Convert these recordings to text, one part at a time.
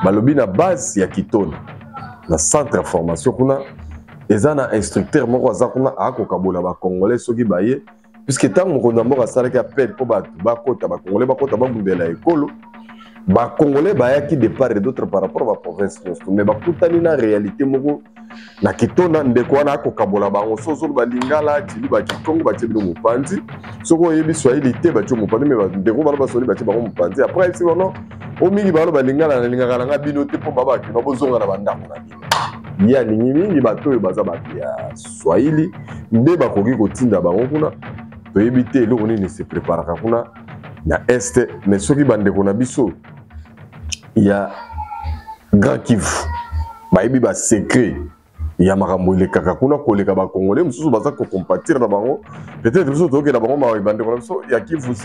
balobi na base ya Kitona na centre de formation kuna eza na instructeur moko aza kuna akokabola ba congolais soki baye puisque tant mokonzi moko asalaki appel po bato bakota ba congolais bakota babundela ekolo ba congolais bayaki de part et d'autre par rapport à la province mais bakutani na réalité moko na Kitona ndeko wana akokabola bango sozo balingala tili ba Kikongo batie bino mopanzi soko yebi Swahili te batie mopanzi mais ndeko bana basoli batie bango mopanzi après c'est bon o mingi balo balingala na lingaka nga bino te po baba ki babozonga na bandako na bino ya ningi mingi bato oyo baza bato ya Swahili nde bakoki kotinda bango kuna toyebi te eloko nini se préparaka kuna na este mais soki bandeko na biso ya Grand Kivu bayebi ba secret ya makambo elekaka kuna koleka ba congolais mususu baza ko compatir na bango peut-être biso toke na bango ma bandeko na biso ya Kivu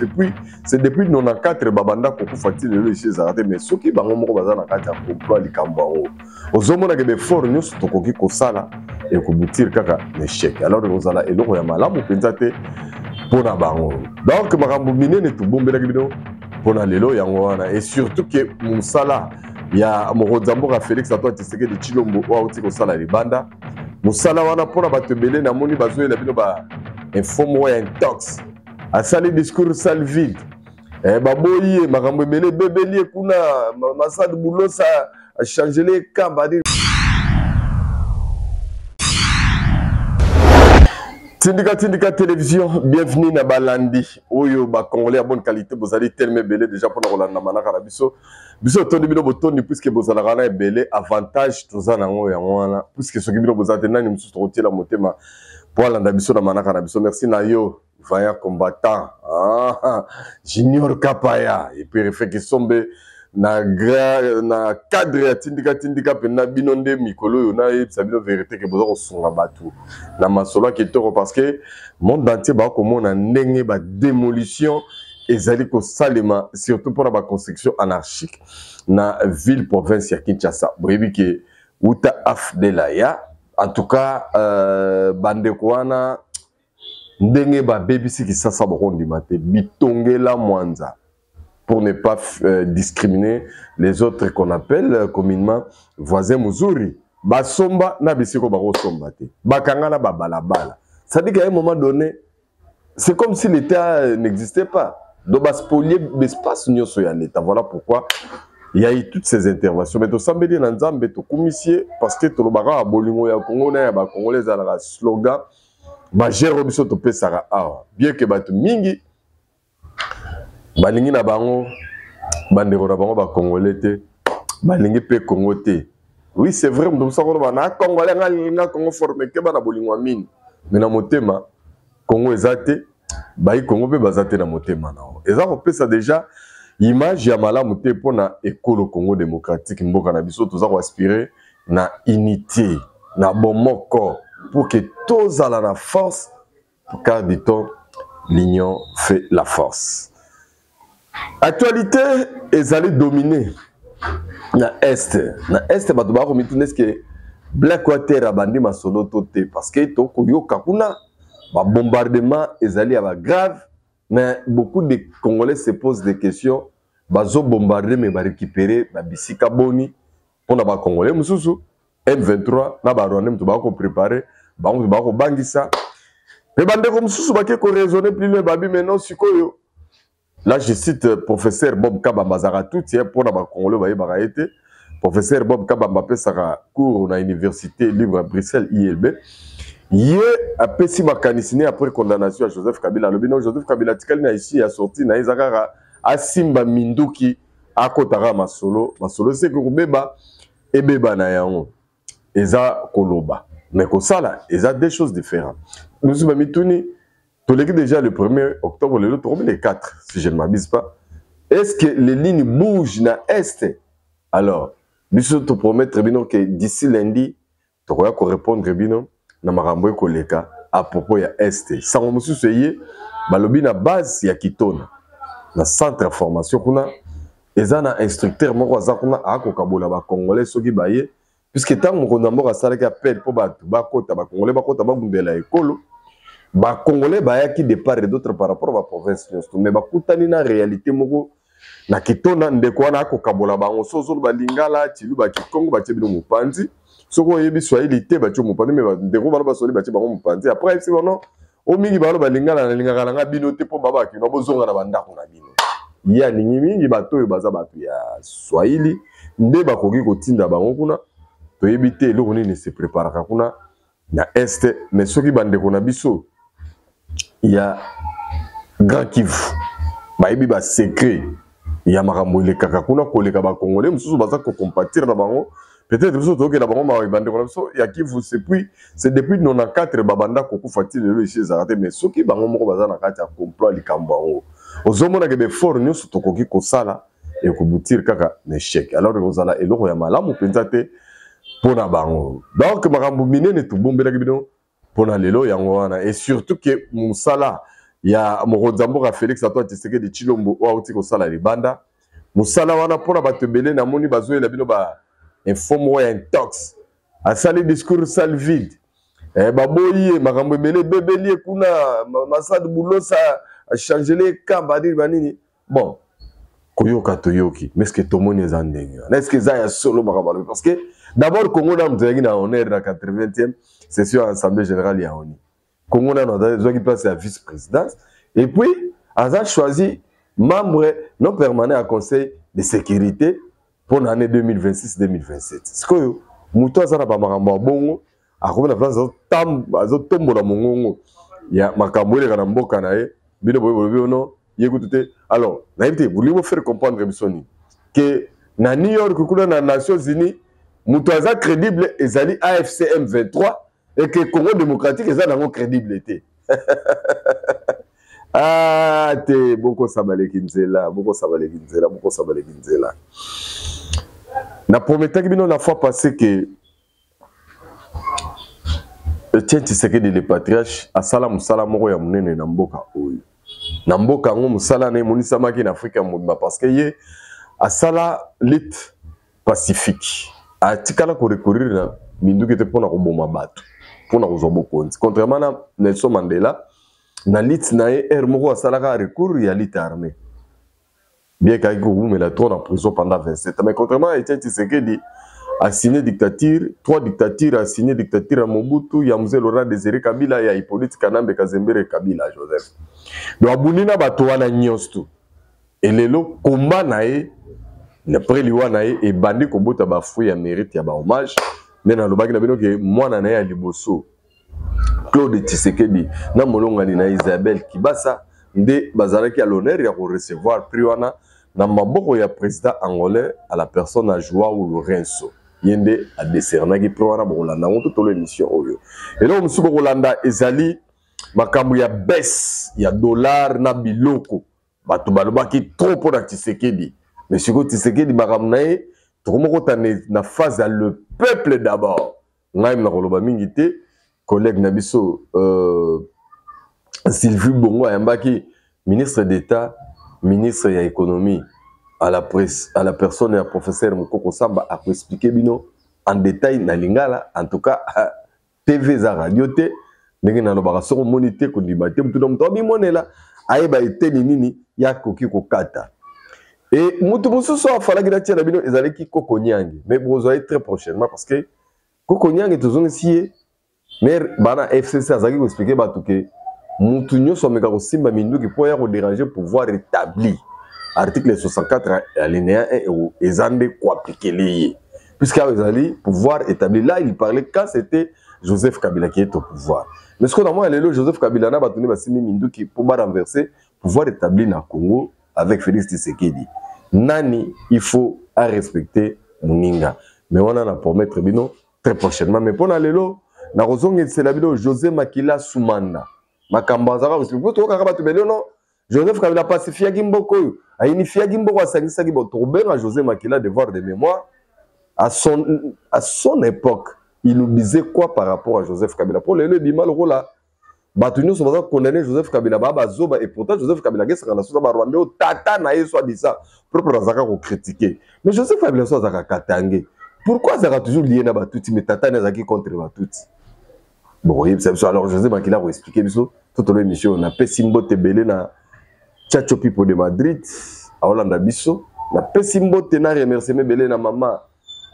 c'est depuis 94 babanda ko kufatile lelo chez Zarate mais soki bango moko baza na kati ya complot likambo bango ozomona ke be fort nyusu tokoki kosala et ko butir kaka l'échec alors ozala eloko ya malamu penza te pona bango donc makambo minene to bombelaki bino pona lelo yango wana et surtout que musala ya mokonzamboka Félix Antoine Tshisekedi Tshilombo wauti kosala libanda musala wana pona bato ebele namoni bazoyela bino ba informo ya intox asali discours sale vide baboyi makambo ebele bebeli kuna Masad Boulosa a changé les kamba Tindika télévision, bienvenue na balandi. Oyo ba congolais à bonne qualité, vous allez tellement belé déjà pour nous la manaka na biso. Biso toni bino botoni puisque vous allez rana belé avantage toza na ngo ya ngwana puisque ce qui bino vous attendez nani musu trotiela motema pour la biso na manaka na biso. Merci na yo vaillant combattant. Junior Kapaya et puis refait que sombe na cadre ya tindika pena binonde mikolo yo na yebisa bino vérité que bozo kosunga batu na masolo ki toko parce que monde entier ba komona ndenge ba démolition ezali ko salema surtout pour la construction anarchique na ville province ya Kinshasa boyebi ke uta afdela ya en tout cas bandeko wana ndenge ba BBC ki sasa bokondi mate bitongela mwanza pour ne pas discriminer les autres qu'on appelle communément voisins muzuri. Basomba na bisiko bako somba te. Bakanga na babalabala. Ça dit qu'à un moment donné, c'est comme si l'État n'existait pas. Donc bas spolier l'espace nyoso ya l'État. Voilà pourquoi il y a eu toutes ces interventions. Mais to sambeli na nzambe to kumisie parce que to lobaka a bolingo ya Congo na ya ba congolais za la slogan ba gère biso to pesaka awa. Bien que batu mingi balingi na bango bandeko na bango ba congolais te balingi pe Congo te. Oui c'est vrai mdo sako ba na congolais nga Congo formé ke bana bolingwa mine mais na motema Congo ezate bayi Congo pe bazate na motema na eza ko pesa déjà image ya malamu te pona ekolo Congo démocratique mboka na biso toza ko aspirer na unité na bomoko pour que tous à la force car dit-on l'union fait la force. Actualité est allée dominer na est bato ba ko mitunes que Blackwater abandi masolo toté parce que to koyoka kuna ba bombardement est allé à grave mais beaucoup de Congolais se posent des questions bazo bombarder mais ba récupérer ba bisika boni pona ba Congolais mususu M23 na ba Rwanda mto ba ko préparer ba ko bangisa mais bande ko mususu ba ko raisonner plus loin babi maintenant sikoyo. Là, je cite professeur Bob Kabamba Zaratout, pour la Congolais, professeur Bob Kabamba Pesara, cours à l'université libre à Bruxelles, ILB. Il a pessi mécanicien après condamnation à Joseph Kabila. Le bilan Joseph Kabila, ici a sorti na Izakara à Simba Minduki à Kotara Masolo. Masolo, c'est que Beba et Beba Nayaon. Eza Koloba. Mais comme ça, là, ils ont des choses différentes. Nous sommes mis déjà le 1er octobre, le 4, si je ne m'abuse pas. Est-ce que les lignes bougent dans l'Est? Alors, nous te promettre que d'ici lundi, tu vas répondre à propos de l'Est. Sans nous soucier, la base ya Kitona, na centre de formation, ils ont un instructeur qui Congolais puisque tant que a salé appel pour Congolais, ba Congolais bayaki de part et d'autre par rapport à la province mais ba kutani na réalité moko na kitona ndeko wana akokabola bango sozo ba lingala tilu ba kikongo ba tebino mopanzi soko yebi swahili te ba tio mopanzi me ndeko bana ba soli ba tio bango mopanzi après c'est bon o mingi ba ba lingala na lingala nga bino te po baba ki no bozonga na bandako na bino ya ningi mingi bato oyo baza bato ya swahili nde bakoki kotinda bango kuna toyebi te eloko nini se préparaka kuna na este mais soki bandeko na biso ya Grand Kivu bayebi ba secret ya makambo elekaka kuna koleka ba congolais mususu baza ko compatir na bango peut-être biso toke na bango ma bandeko na biso ya Kivu c'est depuis 94 babanda ko kufatile le chez Zarate mais soki bango moko baza na kati ya complot likambo bango ozomona ke be fort nyonso tokoki kosala et ko butir kaka échec alors kozala eloko ya malamu penza te pona bango donc makambo minene to bombela bino pona lelo yango wana et surtout que musala ya mokonzamboka Félix Antoine Tshisekedi Tshilombo o auti kosala libanda musala wana pona bato belé na moni bazoyela bino ba informo ya intox asali discours sale vide baboyi makambo belé bebeli kuna Masad Boulosa a changé les kamba dire banini bon koyoka toyoki mais est-ce que tout le monde est en dingue est-ce que ça ya solo makambo parce que d'abord Congo na mzaki na honneur na 80e session assemblée générale ya ONU Congo na qui place à vice-présidence et puis a choisi membre non permanent à conseil de sécurité pour l'année 2026-2027 ce que muto azana ba makambo bongo akomi na place azotombola mongongo ya makambo ele kana mboka na ye bino boyo no yekutute alors naïbité vous voulez faire comprendre bisoni que na New York kuna na Nations Unies muto aza crédible ezali AFC M23 et que Congo démocratique est dans crédibilité. Ah, te beaucoup sabale kinzela, beaucoup sabale kinzela, beaucoup sabale kinzela. Na promettait que bino la fois passée que Etienne Tshisekedi le patriarche asala musala moko ya munene na mboka oyo. Na mboka ngo musala na monisa maki na Afrika mobimba parce que ye asala lit pacifique. A tikala ko recourir na minduki te pona ko boma bato. Contrairement à Nelson Mandela, na lit na moko asalaka recours ya lit armée. Bien qu'il y ait la trône en prison pendant 27 ans. Mais contrairement à Etienne Tshisekedi, a signé dictature, 3 dictatures, a signé dictature à Mobutu, Yamze Laurent Désiré Kabila, ya Hippolyte Kanambe Kazembere Kabila Joseph. Donc abunina bato wana nyosto. Et lelo combat nae, après liwa nae et bandi ko bota ba fruit ya mérite ya ba hommage. Mais dans le bac, moi, je suis liboso Claude Tshisekedi, na molongani na Isabelle Kibasa, de bazaraki à l'honneur ya recevoir priwana na maboko ya président angolais à la personne à Joao Lourenço. Yende a décerné qui priwana bolanda on toute l'émission oyo. Et là on se bolanda ezali makambo ya baisse ya dollar na biloko. Batu balobaki trop pour Tshisekedi. Mais siko Tshisekedi makamnae comment na phase à le peuple d'abord. Ngaim na koloba mingité collègue Nabiso Sylvie Bongo Ayambaki ministre d'État, ministre de l'économie à la presse, à la personne et professeur Mukoko Samba a expliqué bino en détail na lingala en tout cas TV za radio te ndenge na lobaka soko monité ko dibate mutu donc tobi monela ayeba eteni nini ya koki ko kata. Et mutu mususu afala kila tia na bino ezaleki Koko Nyange mais vous allez très prochainement parce que Koko Nyange tozongi sié mais bana FCC azaki ko expliquer ba tout que mutu nyoso meka ko simba minduki po ya ko déranger pouvoir établi article 64 alinéa 1 ezande ko appliquer lié puisque ezali pouvoir établi là il parlait quand c'était Joseph Kabila qui est au pouvoir mais ce qu'on a moi le Joseph Kabila na batuni ba simi minduki pour ba renverser pouvoir établi na Congo avec Félix Tshisekedi nani il faut à respecter Muninga mais on en a promettre bino très prochainement mais pour lelo na kozongi c'est la vidéo José Makila Soumanda makambo azaka parce que vous to kaka batu belo non Joseph Kabila pacifié Gimboko a unifié Gimboko a sangisa Gimboko Robert José Makila devoir de mémoire à son époque il nous disait quoi par rapport à Joseph Kabila pour le bima le là batu nous sommes condamner Joseph Kabila baba zoba et pourtant Joseph Kabila gesa kana so ba Rwanda tata na yeso dit ça propre azaka ko critiquer mais Joseph Kabila so azaka katange pourquoi ça a toujours lié na batuti mais tata na zaki contre batuti bon alors José Makila va expliquer biso toute l'émission on a fait Simbo Tebele na Chacho Pipo de Madrid Aolanda biso na pesimbo te na remerciement belé na maman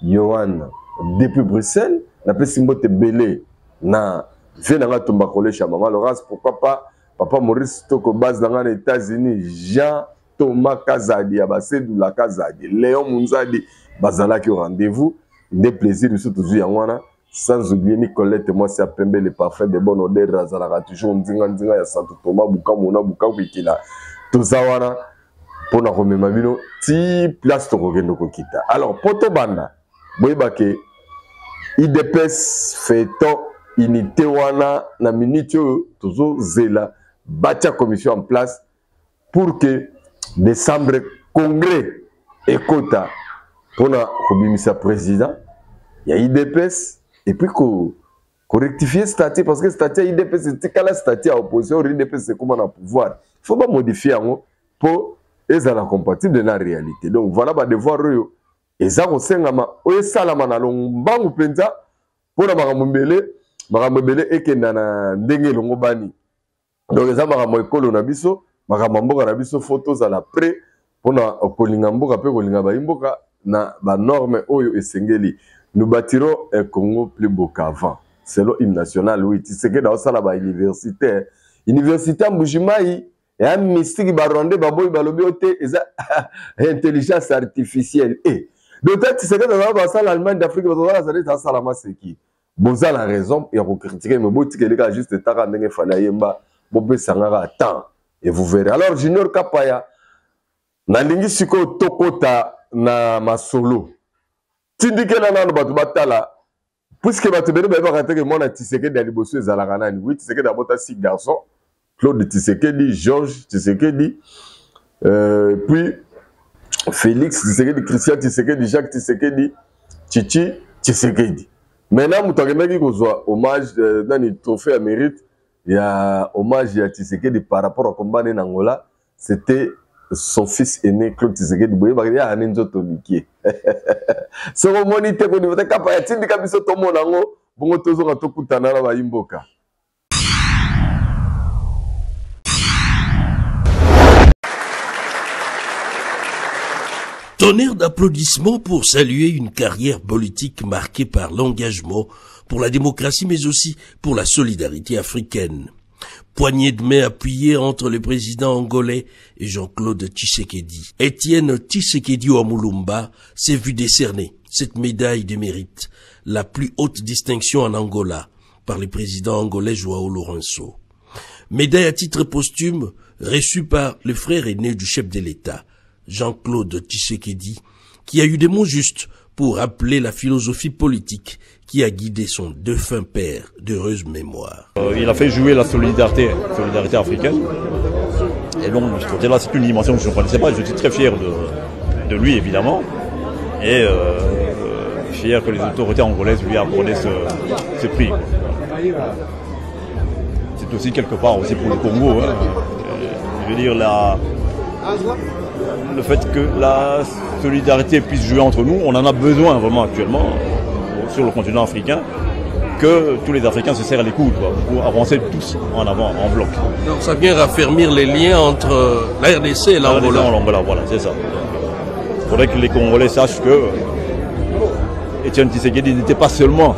Yohan depuis Bruxelles na pesimbo te belé na vie na Tumba Collège maman Laurence pourquoi pas papa Maurice Toko base dans les États-Unis Jean Thomas Kazadi Abasedou la Kazadi Léon Munzadi bazala qui au rendez-vous des plaisirs surtout Yangwana sans oublier Nicolette moi c'est Pembe les parfums de bonne odeur razala toujours ndinga ya Santo Thomas Bukamona Bukawikila tout ça wana pour na remema bino ti place to kokendo kokita alors poto banda boyeba ke IDPS feto unité wana na minute tozo zela batia commission en place pour que décembre congrès ekota pour na kobimisa président ya IDPS et puis ko rectifier statut parce que statut IDPS c'est kala statut à opposition IDPS c'est comment na pouvoir il faut pas modifier ngo pour ezala compatible na réalité donc voilà ba devoir yo ezako sengama oye salama na lombangu penza pona makambo mbele ekenda na ndenge longo bani donc eza makambo ekolo na biso makambo mboka na biso photos à la près pona kolinga mboka pe kolinga ba imboka na ba norme oyo esengeli nous bâtirons un Congo plus beau qu'avant selon hymne national oui tu sais que dans ça là ba université Mbujimai et un mystique baronde baboy balobi ote eza intelligence artificielle et d'autant tu sais que dans ça l'Allemagne d'Afrique ça ça la masse qui boza la raison et critiquer mais boti que les gars juste ta ndenge fala yemba bobe sangara temps et vous verrez alors Junior Kapaya na lingi siko tokota na masolo tindikela nano batu batala puisque batu bene ba ka teke mona Tshisekedi da liboso ezalaka nani oui Tshisekedi da bota 6 garçons Claude Tshisekedi, Georges Tshisekedi, puis Félix Tshisekedi, Christian Tshisekedi, Jacques Tshisekedi, Chichi Tshisekedi. Maintenant, nous avons hommage dans le trophée à mérite. Il y a hommage à Tshisekedi par rapport au combat en Angola. C'était son fils aîné, Claude Tshisekedi. Il y a un autre Mickey. Ce moment, il y a un capable de faire tout le monde. Bon, tous les gens ont tout Tonnerre d'applaudissements pour saluer une carrière politique marquée par l'engagement pour la démocratie mais aussi pour la solidarité africaine. Poignée de main appuyée entre le président angolais et Jean-Claude Tshisekedi. Étienne Tshisekedi Wamulumba s'est vu décerner cette médaille de mérite, la plus haute distinction en Angola, par le président angolais João Lourenço. Médaille à titre posthume reçue par le frère aîné du chef de l'État, Jean-Claude Tshisekedi, qui a eu des mots justes pour rappeler la philosophie politique qui a guidé son défunt père d'heureuse mémoire. Il a fait jouer la solidarité africaine. Et donc, de ce côté-là, c'est une dimension que je ne connaissais pas. Je suis très fier de lui, évidemment. Et fier que les autorités angolaises lui aient accordé ce prix. C'est aussi quelque part aussi pour le Congo. Hein. Je veux dire, le fait que la solidarité puisse jouer entre nous, on en a besoin vraiment actuellement sur le continent africain, que tous les Africains se serrent les coudes pour avancer tous en avant, en bloc. Donc ça vient raffermir les liens entre la RDC et l'Angola. L'Angola, voilà, c'est ça. Il faudrait que les Congolais sachent que Étienne Tshisekedi n'était pas seulement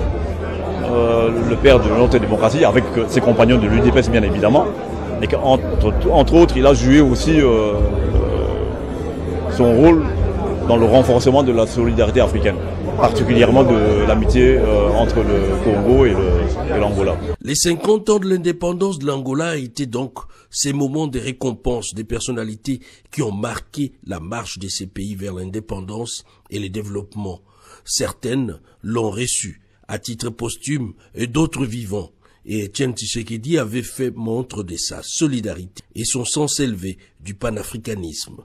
le père de notre démocratie, avec ses compagnons de l'UDPS bien évidemment, mais qu'entre autres, il a joué aussi son rôle dans le renforcement de la solidarité africaine, particulièrement de l'amitié entre le Congo et l'Angola. Les 50 ans de l'indépendance de l'Angola étaient donc ces moments de récompense des personnalités qui ont marqué la marche de ces pays vers l'indépendance et le développement. Certaines l'ont reçu à titre posthume et d'autres vivants. Et Étienne Tshisekedi avait fait montre de sa solidarité et son sens élevé du panafricanisme.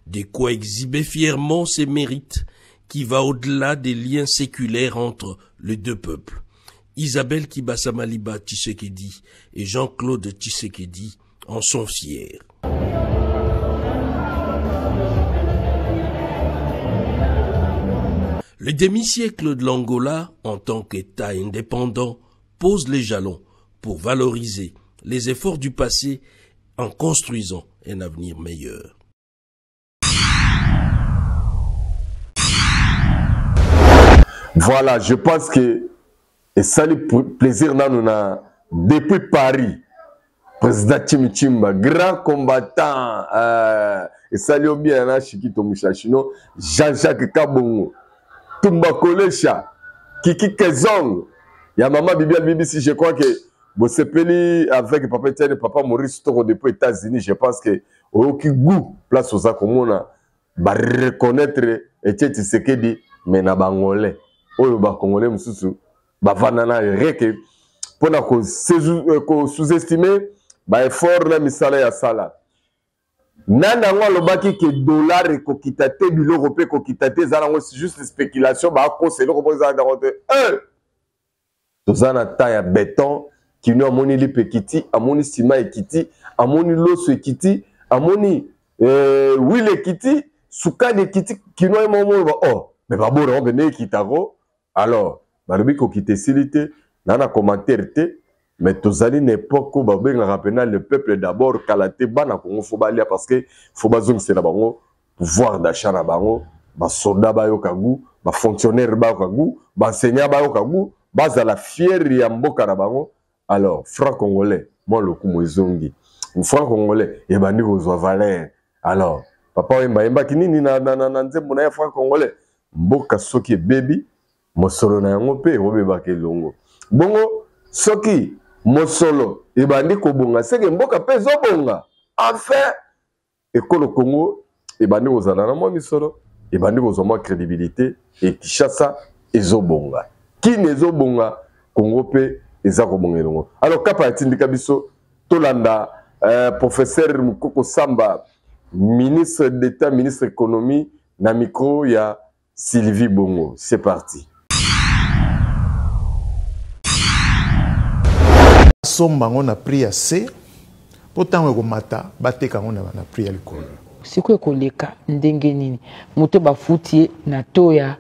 De quoi exhiber fièrement ses mérites qui va au-delà des liens séculaires entre les deux peuples. Isabelle Kibasamaliba Tshisekedi et Jean-Claude Tshisekedi en sont fiers. Le demi-siècle de l'Angola, en tant qu'État indépendant, pose les jalons pour valoriser les efforts du passé en construisant un avenir meilleur. Voilà, je pense que et ça le plaisir na depuis Paris. Président Chimichimba, grand combattant, et ça lui bien na Chikito Mouchachino, Jean-Jacques Kabongo, Tumba Kolesha, Kiki Kezong, ya maman Bibiane BBC, je crois que vous s'appelez avec papa Etienne et papa Maurice Toro depuis les États-Unis, je pense que aucun goût place aux Akomona, va reconnaître Etienne Tshisekedi, mais na Bangolais, ou ba Congolais Moussou, ba vanana reke, pour na sous-estimer, ba effort na misala ya sala. Nana ngo lobaki que dollar et kokitate biloko pe kokitate zala ngo juste spéculation ba conseiller ko poza dans côté tozana ta ya béton qui nous amoni lipekiti amoni ciment ekiti amoni loso ekiti amoni huile ekiti sukani ekiti qui nous momo ba oh mais ba bora on venait kitaro alors ba lobi kokite silité nana commentaire te. Mais tozali n'époque où babeng rappena le peuple d'abord kalaté bana kongo fobalia parce que fobazong c'est na bango pouvoir d'achat na bango ba soldat ba yokagu ba fonctionnaire ba yokagu ba enseignant ba yokagu baza la fière ya mboka na bango alors franc congolais moi le kumo ezongi franc congolais et bandi kozwa valeur alors papa wemba kinini na nzembo na ya franc congolais mboka soki baby mosolo na yango pe robeba ke longo bongo soki Mosolo, et bandi kobonga, c'est que mboka pe zobonga. Enfin, et que le Congo, et bandi ozana mo misolo, et bandi ozoma crédibilité, et Kinshasa, et zobonga. Qui ne zobonga, Congo pe, et zakobonga longo. Alors, kapa tindika biso, Tolanda, professeur Mukoko Samba, ministre d'État, ministre économie, na micro, il y a Sylvie Bongo. C'est parti. Somba on a pris assez pourtant on mata bateka on a pris alcool siko koleka ndenge nini moto ba futie na toya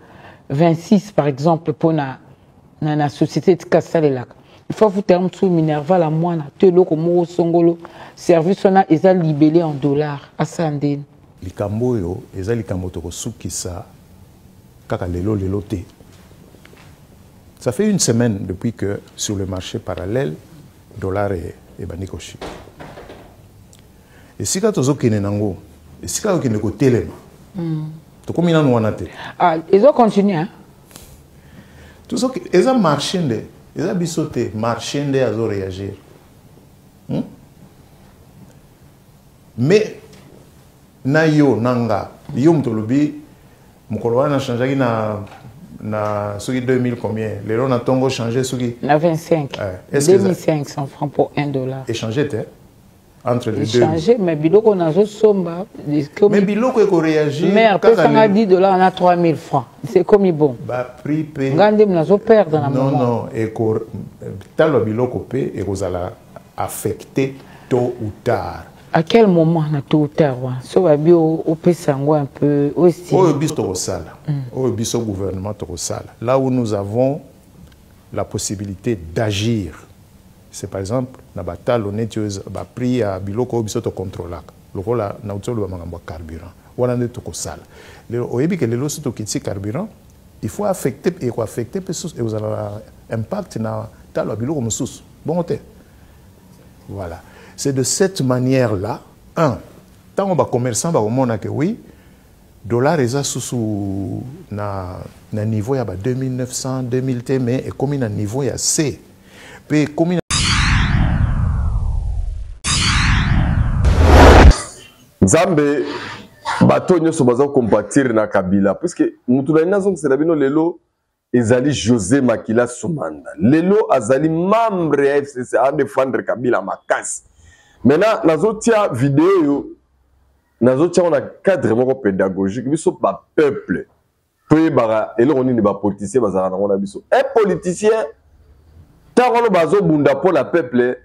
26 par exemple pour na société de Kasalelaka il faut vous terme sous Minerva la moine te loko mo songolo service on a eza libellé en dollars asandene likambo yo eza likambo to sukisa kaka lelo te. Ça fait une semaine depuis que sur le marché parallèle dollar et banikoshi. Et si tu as un nango, et si tu as un côté, tu as un wanate. Ah, ils ont continué. Hein? Tout ça, ils ont marché, ils ont bisoté, marché, ils ont réagi. Mais, na yo, nanga, yo mtolobi, mukoloana a changé na suki 2000 combien les lots na tongo changé suki na 25 2500 francs pour $1 échangé entre les deux échangé mais biloko nazo somba mais biloko eko réagir mais après ça a $10 on a 3000 francs c'est comme bon ba prix pe ngande nazo perdre na non non eko talo biloko pe eko zala affecté tôt ou tard. À quel moment on a tout tard so ba bio au pesango un peu aussi au biso sala au biso gouvernement to sala là où nous avons la possibilité d'agir c'est par exemple na batal honnêteuse ba prix à biloko biso to contrôler lokola na utolo ba mangambo carburant wana nde to sala le oyebi que le loso to kitsi carburant il faut affecter et quoi affecter pesos et vous avez impact na talo biloko mususu bon te voilà. C'est de cette manière-là, tant on va commerçant, on a que oui, dollar est sous na niveau il y a 2900, 2000 T, mais et comme il a niveau il y a C. Puis comme il Nzambe bato nyoso baza compatir na Kabila puisque mutuna nazo c'est labino lelo ezali José Makila Soumanda. Lelo azali membre ya FCC a défendre Kabila makasi. Maintenant, nazotia vidéo, nazotia on a cadre moko pédagogique, biso ba peuple. Peu bara et là on est ba politicien bazara na biso. Un politicien tant on bazo bunda pour la peuple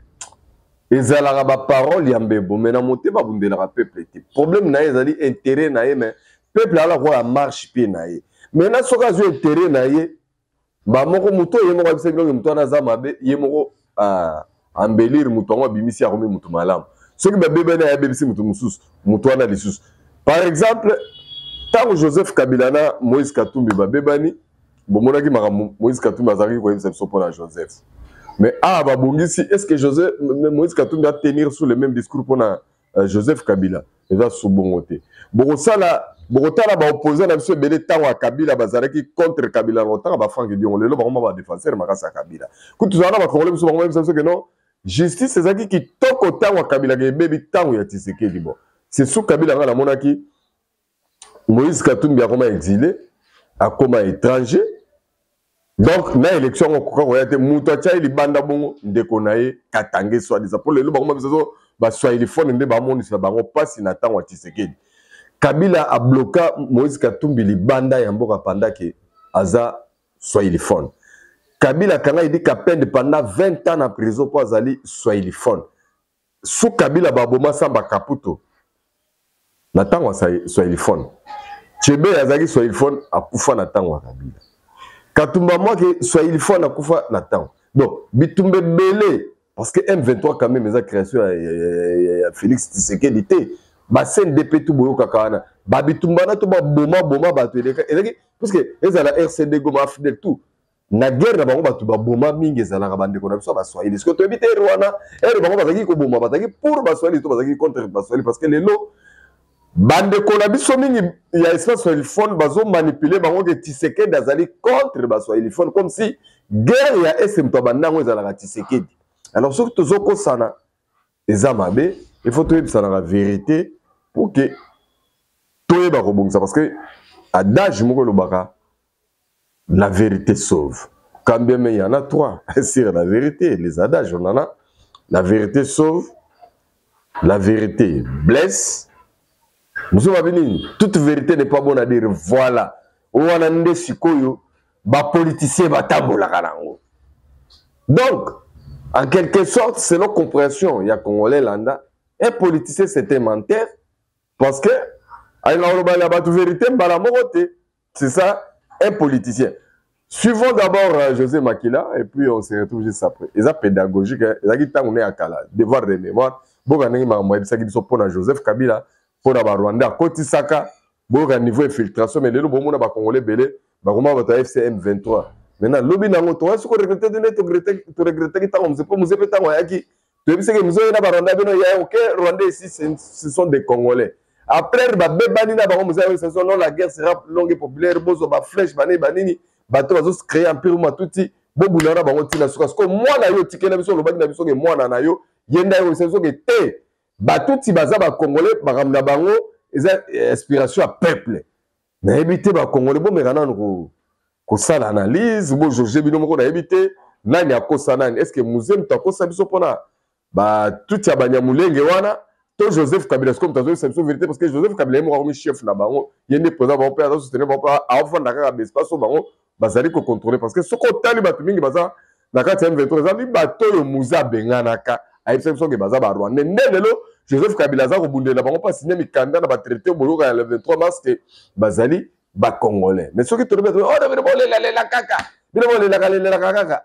ezala ba parole yambebo mais na monter ba bundela ba peuple. Problème na ezali intérêt na ye mais peuple ala ko marche pied na ye. Maintenant soka zo intérêt na ye ba moko muto ye moko bisengo muto na zamabe ye moko embellir mutongo bimisi ya komi mutu malamu soki ba bebe na ya bebisi mutu mususu mutu wana lisusu par exemple tant Joseph Kabila na Moïse Katumbi ba bebani bomonaki makambo Moïse Katumbi azalaki koyebisa biso mpona Joseph. Mais babongisi, est-ce que Moïse Katumbi va tenir sous le même discours pour Joseph Kabila? Il va sous bongoté. Bogotala ba opposé na biso belé tango à Kabila bazalaki contre Kabila longtemps ba Franck Dion lelo ba ba défenseur makasa Kabila. Ku tuzana ba kongolais biso ba biso que non justice ezaki ki toko tango à Kabila ke bebi tango ya Tshisekedi bon. C'est sous Kabila nga la monaki Moïse Katumbi a comme exilé a comme étranger. Donc, na élection, on a été moutacha ili banda bongo ndeko nae katangé soit disant pour le lo ba biso ba soit il faut ndé ba moni sa bango passe na tango Tshisekedi. Kabila a bloqué Moïse Katumbi li banda ya mboka panda ke aza Swahiliphone. Kabila kanga il dit qu'à peine pendant 20 ans en prison pour azali Swahiliphone. Sous Kabila baboma samba kaputo. Na tango Swahiliphone. Chebe azali Swahiliphone akufa na tango Kabila. Katumba moi que Swahiliphone akufa na tango. Donc bitumbe belé parce que M23 quand même les a création Félix Tshisekedi té. Basen DP tout boyo kakana babitumbana to ba boma bato eleki parce que ezala RCD goma fidèle tout na guerre na bango bato ba boma mingi ezala ka bande ko na biso ba Swahili ce que to ebite Rwanda bango bazaki ko boma bazaki pour ba Swahili to bazaki contre ba Swahili parce que lelo bande ko na biso mingi ya espace Swahiliphone bazo manipuler bango que Tshisekedi azali contre ba Swahiliphone comme si guerre ya SM to bandango ezala ka Tshisekedi. Alors surtout tozoko sana ezamabe. Il faut trouver la vérité pour que tout le monde ça parce que adage la vérité sauve. Quand bien mais il y en a trois sur la vérité, les adages on en a. La vérité sauve, la vérité blesse. Toute vérité n'est pas bonne à dire voilà. On a des sikoyo, ba politicien ba tambola karango. Donc en quelque sorte, c'est notre compréhension. Il y a Congolais landa. Un politicien, c'est un menteur parce que c'est ça, un politicien. Suivons d'abord José Makila et puis on se retrouve juste après. Ils ont pédagogique, ils ont à Kala, devoir de mémoire. Joseph Kabila, pour Rwanda, Kotisaka, pour niveau infiltration, mais les Congolais belé, FCM 23. Maintenant, lobby n'a pas ce qu'on regrette de net, tu regrettes que tu as nous épée. Tu sais que nous avons Rwandais ici, ce sont des Congolais. Après, la guerre sera longue et populaire. Bozo ba flèche, banini, bateau va se créer un peu matuti. Bobulara ba otina suka. Parce que moi na yo tikena biso lobaki na biso ke moi na yo yenda yo senso ke te. Batuti baza ba Congolais ba ramna bango inspiration à peuple. Na éviter ba Congolais bo mekana ko sala analyse bo Georges bino moko na éviter nani akosa nani. Est-ce que museum takosa biso pona ba tout ya banyamulenge wana to Joseph Kabila comme tu as dit vérité parce que Joseph Kabila est mon chef na bango yende président ba père soutenir ba pa avant na ka espace bango bazali ko contrôler parce que ce ko tali ba mingi baza na ka M23 zali ba to yo muza benganaka a exception que baza ba Rwanda ndelo Joseph Kabila za ko bundela bango pas signer mikanda na ba traité boyoka le 23 mars que bazali ba Congolais mais ce qui te remet oh de la kaka de la kaka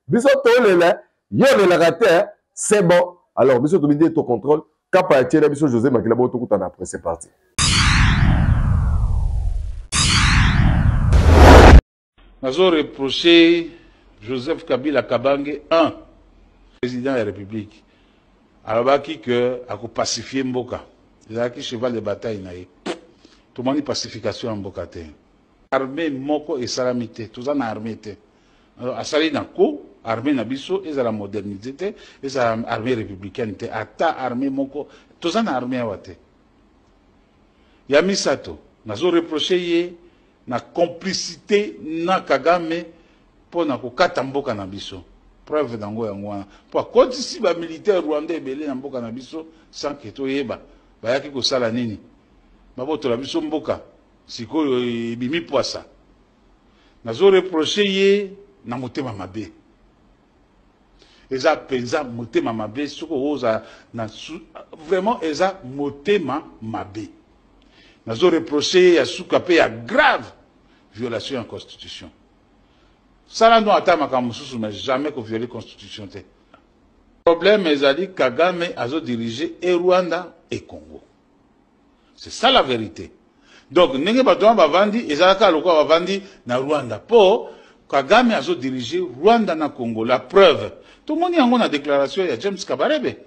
biso to lela yo le raté. C'est bon. Alors, monsieur Dominique, ton contrôle. Kappa Etienne, monsieur José Makila, bon, tout après, c'est parti. Nous avons reproché Joseph Kabila Kabange, président de la République. Alors, qui a pacifié Mboka. Il a qui cheval de bataille. Tout le monde pacification en Mboka. Armée Moko et Salamité. Tout ça, armée. Alors, à Salinako, armée Nabiso, et la modernité, et la armée républicaine, ata armée moko, tout ça armée awate. Yamisato, nazo reproché na complicité na Kagame pour na kokata mboka Nabiso. Preuve dango yangwana. Pour quand ici ba militaire rwandais belé na mboka Nabiso sans que to yeba, ba yaki ko sala nini. Babo to Nabiso mboka, siko bimi poisa. Nazo reproché na motema mabe. Eza penza motema mabe soko oza na vraiment eza motema mabe. Nazo reproché ya suka pe ya grave violation en constitution. Ça no atama ka mususu mais jamais ko violer constitution te. Problème ezali Kagame azo diriger et Rwanda et Congo. C'est ça la vérité. Donc, ndenge bato bavandi, ezalaka lokwa bavandi na Rwanda. Po, Kagame azo diriger Rwanda na Congo. La preuve. Tout le monde y a une déclaration, il y a James Kabarebe.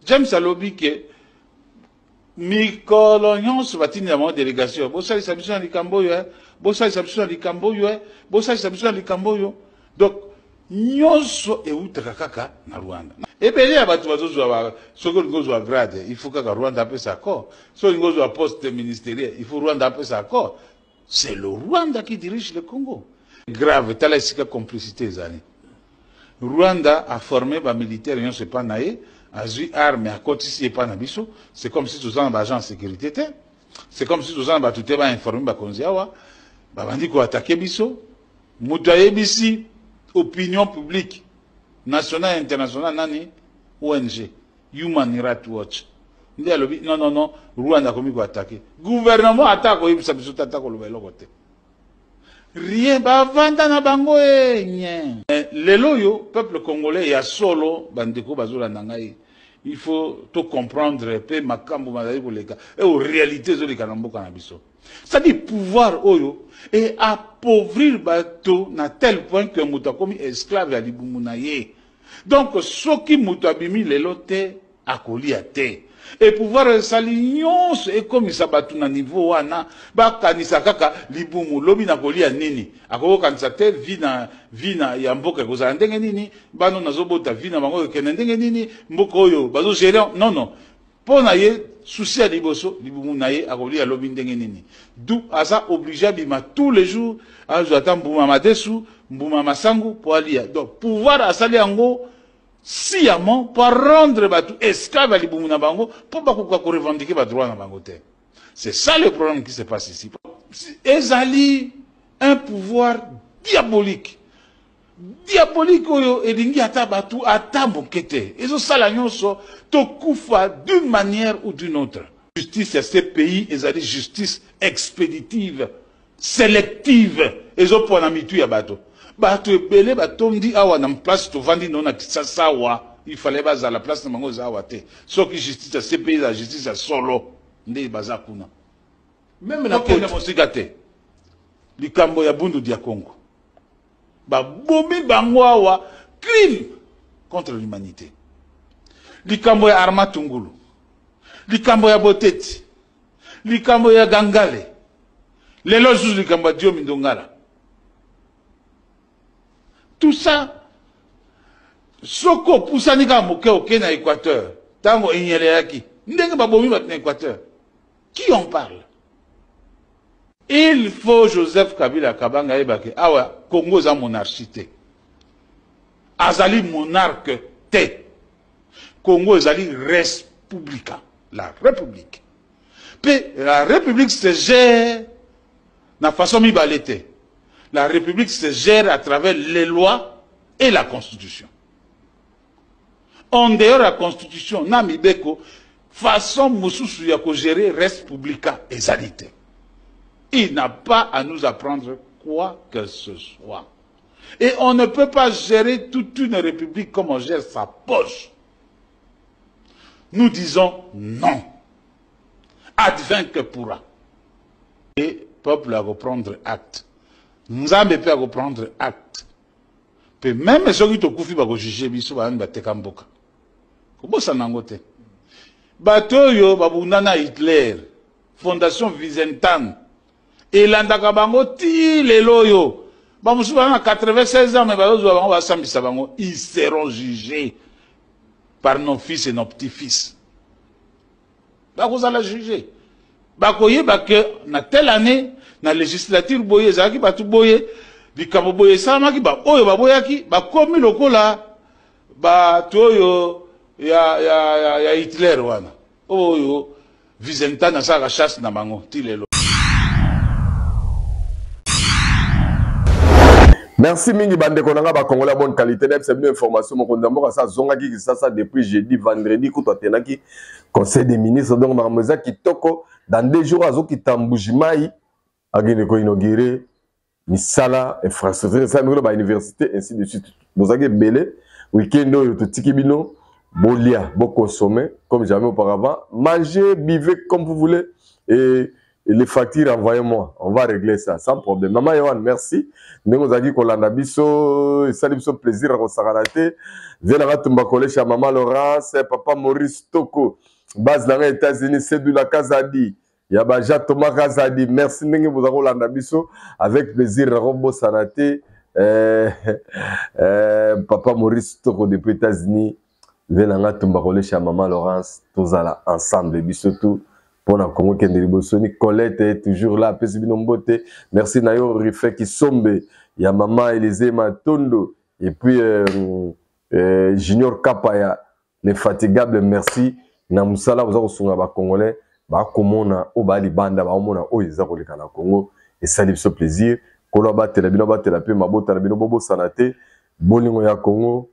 James alobi ke mikolo nyonso batini na mo délégation. Bosa isabiso na likambo yo, bosa isabiso na likambo yo, bosa isabiso na likambo yo. Donc, nyonso eutaka kaka na Rwanda. Ebele ya batu bazozwa ba soko ngozwa grade, il faut que Rwanda apese accord. Soko ngozwa poste ministériel, il faut Rwanda apese accord. C'est le Rwanda qui dirige le Congo. Grave, tala esika complicité zani. Rwanda a formé ba militaire yon se pas naé, a zui arme a kotisi pas na biso, c'est comme si tous en agent de sécurité. C'est comme si tous en ba tout ba informé ba konziawa, ba bandi ko attaquer biso, mutu ayebisi opinion publique nationale et internationale nani ONG Human Rights Watch. Ndi alobi non Rwanda komi ko attaquer. Gouvernement attaque oyebisa biso tata ko lobelo kote. Rien bavanda na bango nye. Lelo yo peuple congolais ya solo bandeko bazola nangai. Il faut tout comprendre pe makambo mazali koleka. Et en réalité zo leka na mboka na biso. C'est-à-dire pouvoir oyo et appauvrir bateau na tel point que muta komi esclave ya libumu na ye. Donc soki muta bimi lelo te akolia te. Et pouvoir sali nyonso et comme ça batu na niveau wana ba kanisa kaka libumu lobi na kolia nini akoko kanisa te vina ya mboka kozala ndenge nini bano nazobota vina bango kene ndenge nini mboka oyo bazo gérer non pona ye souci ya liboso libumu na ye akolia lobi ndenge nini d'où asa obligé bima tous les jours azo ata mbuma madesu mbuma masangu po alia. Donc pouvoir asali yango sciemment pour rendre batu esclave à libumu na bango pour pas ko revendiquer ba droit na bango te. C'est ça le problème qui se passe ici. Ezali un pouvoir diabolique. Diabolique oyo elingi ata batu ata bokete. Ezo sala nyonso to kufa d'une manière ou d'une autre. Justice à ces pays ezali justice expéditive, sélective. Ezo pona mitu ya bato. Bato ebele batondi awa na place to vandi nona kisasa wa il fallait baza la place na mango za wa te soki justice à ces pays la justice à solo nde baza kuna même na ko na mosigate likambo ya bundu dia Congo ba bomi bango awa crime contre l'humanité likambo ya Arma Tungulu likambo ya Boteti likambo ya Gangale lelo zuzu likambo ya Dio Mindongala. Tout ça, soko pousanika moke oké na Équateur, tango inyeleyaki, ndenge babomi bat na Équateur. Qui en parle? Il faut Joseph Kabila Kabanga ebake, awa, Congo za monarchité. Azali monarque te. Congo azali respublica, la république. Puis la république se gère na façon mibalete. La République se gère à travers les lois et la Constitution. En dehors de la Constitution, Namibeko, façon Moussousou Yako gérer Respublica et Zalité. Il n'a pas à nous apprendre quoi que ce soit. Et on ne peut pas gérer toute une république comme on gère sa poche. Nous disons non. Advint que pourra. Et le peuple à reprendre acte. Nous avons pu reprendre acte. Puis même ceux qui ont koufi ba ko juger biso ba ba tekamboka. Comment ça nangote? Bato yo babundana Hitler, Fondation Vicentan. Et landaka bango ti lelo yo. Ba musu ba 96 ans mais ba zo bango ba sambisa bango, ils seront jugés par nos fils et nos petits-fils. Ba ko za la juger. Ba ko yeba que na telle année na législature boye zaki batu boye bikambo boye sama ki ba oyo ba boyaki ba komi lokola ba toyo ya Hitler wana oyo Vicentan na saka chasse na bango tilelo. Merci mingi bande konanga ba Congolais bonne qualité net c'est une information mon kondambo ça zonga ki ça depuis jeudi vendredi ko tenaki conseil des ministres donc mademoiselle Kitoko dans 2 jours azo kitambujimai agene ko inauguré misala infrastructure ça ngolo ba université ainsi de suite bozake belé week-end oyo to tikibino bolia bo consommer comme jamais auparavant manger buvez comme vous voulez et les factures, envoyez-moi. On va régler ça sans problème. Maman Yohan, merci. Nous avons dit qu'on a biso, ça nous fait plaisir à s'arrêter. Venez tumba collège à Maman Laurence, Papa Maurice Toko, base dans les États-Unis, c'est de la Kazadi. Yabaja Thomas Kazadi, merci. Nous avons l'anda biso avec plaisir à Robo Sanate. Papa Maurice Toko depuis les États-Unis. Venez tumba collège à Maman Laurence, tous ensemble, biso tout. Pour la Congo Kendribosoni, Colette est toujours là, Pesibinomote. Merci Nayo Rifé qui sombe. Il y a Maman Élisée Matondo. Et puis Junior Kapaya, les fatigables, merci. Namusala, vous avez reçu un Congolais. Bah, Komona, Obali Banda, Baomona, Oizako le Kana Congo. Et ça lui fait plaisir. Koloba Telabino, Batelape, Mabo, Telabino, Bobo Sanate. Bolingo ya Congo.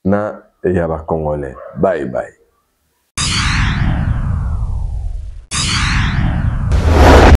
Na, et ya Congolais. Bye bye.